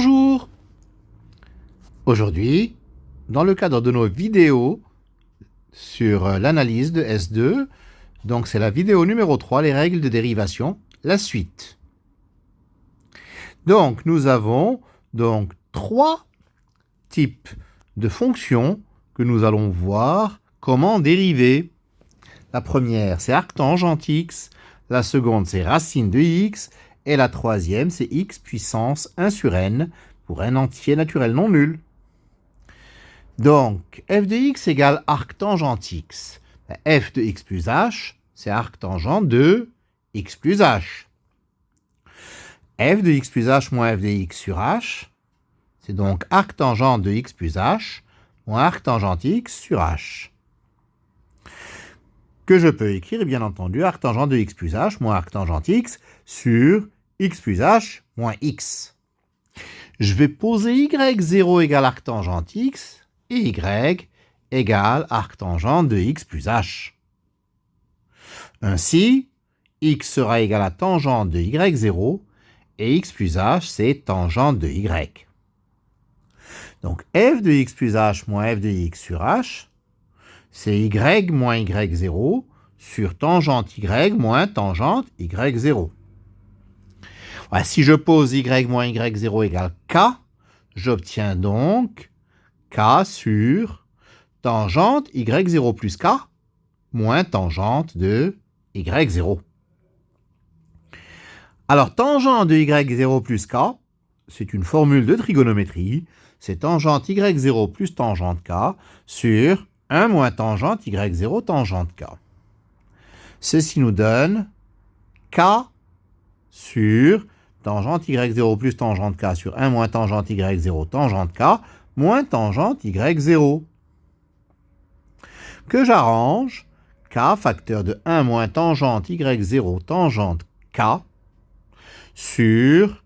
Bonjour! Aujourd'hui, dans le cadre de nos vidéos sur l'analyse de S2, donc c'est la vidéo numéro 3, les règles de dérivation, la suite. Donc nous avons trois types de fonctions que nous allons voir comment dériver. La première, c'est arctangente x, la seconde, c'est racine de x, et la troisième, c'est x puissance 1 sur n pour n entier naturel non nul. Donc, f de x égale arctangente x. F de x plus h, c'est arctangente de x plus h. F de x plus h moins f de x sur h, c'est donc arctangente de x plus h moins arctangente x sur h. Que je peux écrire, bien entendu, arctangente de x plus h moins arctangente x sur x plus h moins x. Je vais poser y0 égale arctangente x et y égale arctangente de x plus h. Ainsi, x sera égal à tangente de y0 et x plus h, c'est tangente de y. Donc f de x plus h moins f de x sur h, c'est y moins y0 sur tangente y moins tangente y0. Voilà, si je pose y moins y0 égale k, j'obtiens donc k sur tangente y0 plus k moins tangente de y0. Alors, tangente de y0 plus k, c'est une formule de trigonométrie, c'est tangente y0 plus tangente k sur 1 moins tangente y0 tangente k. Ceci nous donne k sur tangente y0 plus tangente k sur 1 moins tangente y0 tangente k moins tangente y0. Que j'arrange, k facteur de 1 moins tangente y0 tangente k sur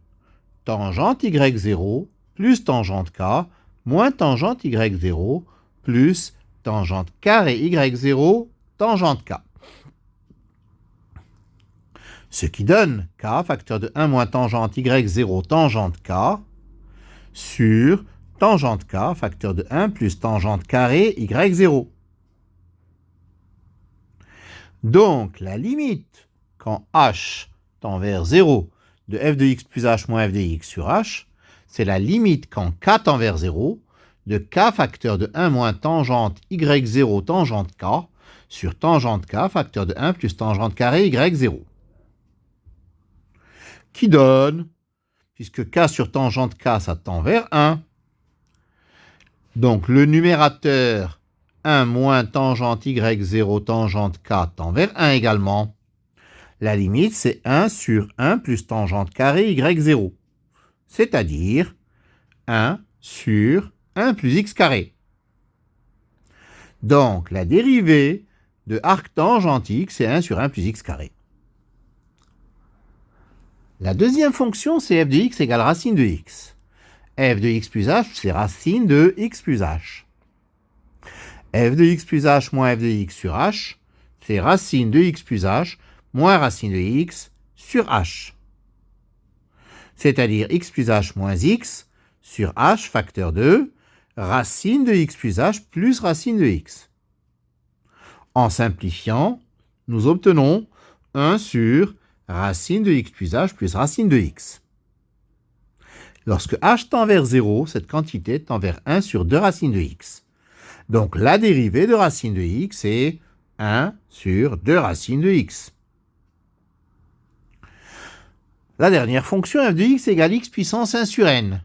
tangente y0 plus tangente k moins tangente y0 plus tangente carré y0 tangente k. Ce qui donne k facteur de 1 moins tangente y0 tangente k sur tangente k facteur de 1 plus tangente carré y0. Donc, la limite quand h tend vers 0 de f de x plus h moins f de x sur h, c'est la limite quand k tend vers 0 de k facteur de 1 moins tangente y0 tangente k sur tangente k facteur de 1 plus tangente carré y0. Qui donne, puisque k sur tangente k, ça tend vers 1. Donc, le numérateur 1 moins tangente y0 tangente k tend vers 1 également. La limite, c'est 1 sur 1 plus tangente carré y0, c'est-à-dire 1 sur 1 plus x carré. Donc, la dérivée de arctangente x, c'est 1 sur 1 plus x carré. La deuxième fonction, c'est f de x égale racine de x. F de x plus h, c'est racine de x plus h. F de x plus h moins f de x sur h, c'est racine de x plus h moins racine de x sur h. C'est-à-dire x plus h moins x sur h facteur 2, racine de x plus h plus racine de x. En simplifiant, nous obtenons 1 sur racine de x plus h plus racine de x. Lorsque h tend vers 0, cette quantité tend vers 1 sur 2 racines de x. Donc la dérivée de racine de x est 1 sur 2 racines de x. La dernière fonction, f de x égale x puissance 1 sur n.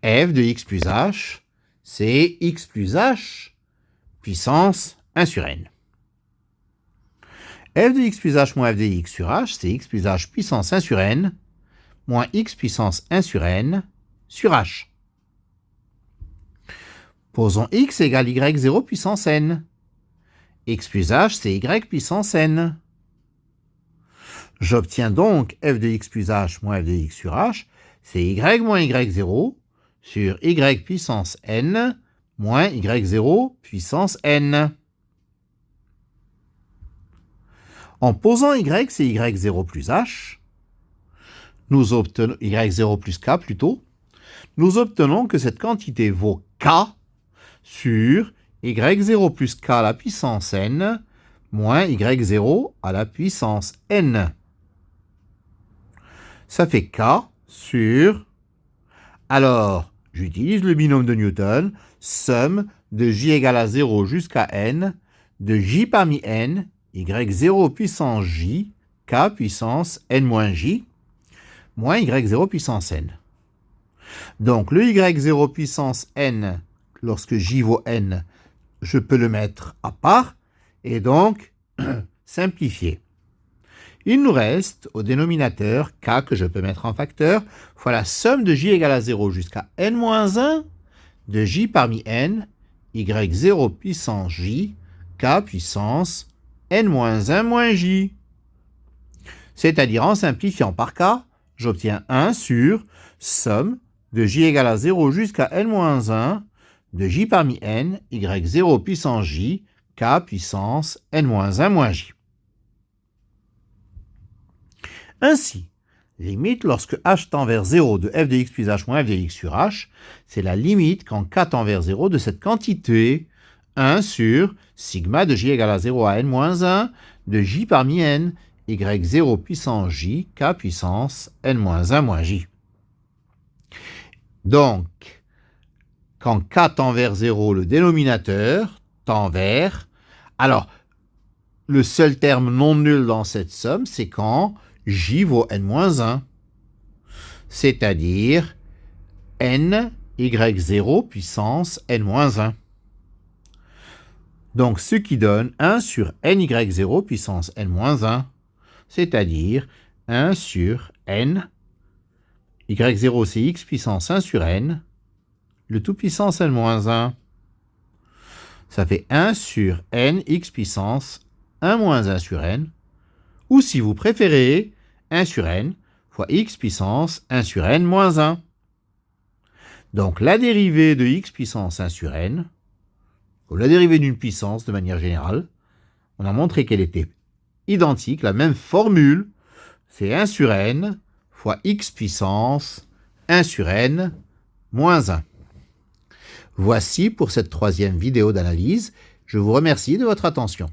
F de x plus h, c'est x plus h puissance 1 sur n. F de x plus h moins f de x sur h, c'est x plus h puissance 1 sur n, moins x puissance 1 sur n sur h. Posons x égale y0 puissance n. X plus h, c'est y puissance n. J'obtiens donc f de x plus h moins f de x sur h, c'est y moins y0 sur y puissance n moins y0 puissance n. En posant y, c'est y0 plus h. nous obtenons y0 plus k plutôt, nous obtenons que cette quantité vaut k sur y0 plus k à la puissance n moins y0 à la puissance n. Ça fait k sur... Alors, j'utilise le binôme de Newton, somme de j égale à 0 jusqu'à n, de j parmi n, y0 puissance j, k puissance n moins j, moins y0 puissance n. Donc, le y0 puissance n, lorsque j vaut n, je peux le mettre à part, et donc simplifier. Il nous reste au dénominateur k que je peux mettre en facteur fois la somme de j égale à 0 jusqu'à n-1 de j parmi n, y0 puissance j, k puissance n-1 moins j. C'est-à-dire en simplifiant par k, j'obtiens 1 sur somme de j égale à 0 jusqu'à n-1 de j parmi n, y0 puissance j, k puissance n-1 moins j. Ainsi, limite lorsque h tend vers 0 de f de x plus h moins f de x sur h, c'est la limite quand k tend vers 0 de cette quantité 1 sur sigma de j égale à 0 à n-1 de j parmi n, y0 puissance j, k puissance n-1 moins j. Donc, quand k tend vers 0, le dénominateur tend vers... Alors, le seul terme non nul dans cette somme, c'est quand j vaut n-1, c'est-à-dire n, y0 puissance n-1. Donc, ce qui donne 1 sur ny0 puissance n-1, c'est-à-dire 1 sur n, y0 c'est x puissance 1 sur n, le tout puissance n-1. Ça fait 1 sur n x puissance 1 moins 1 sur n, ou si vous préférez, 1 sur n fois x puissance 1 sur n moins 1. Donc la dérivée de x puissance 1 sur n, ou la dérivée d'une puissance de manière générale, on a montré qu'elle était identique, la même formule, c'est 1 sur n fois x puissance 1 sur n moins 1. Voici pour cette troisième vidéo d'analyse. Je vous remercie de votre attention.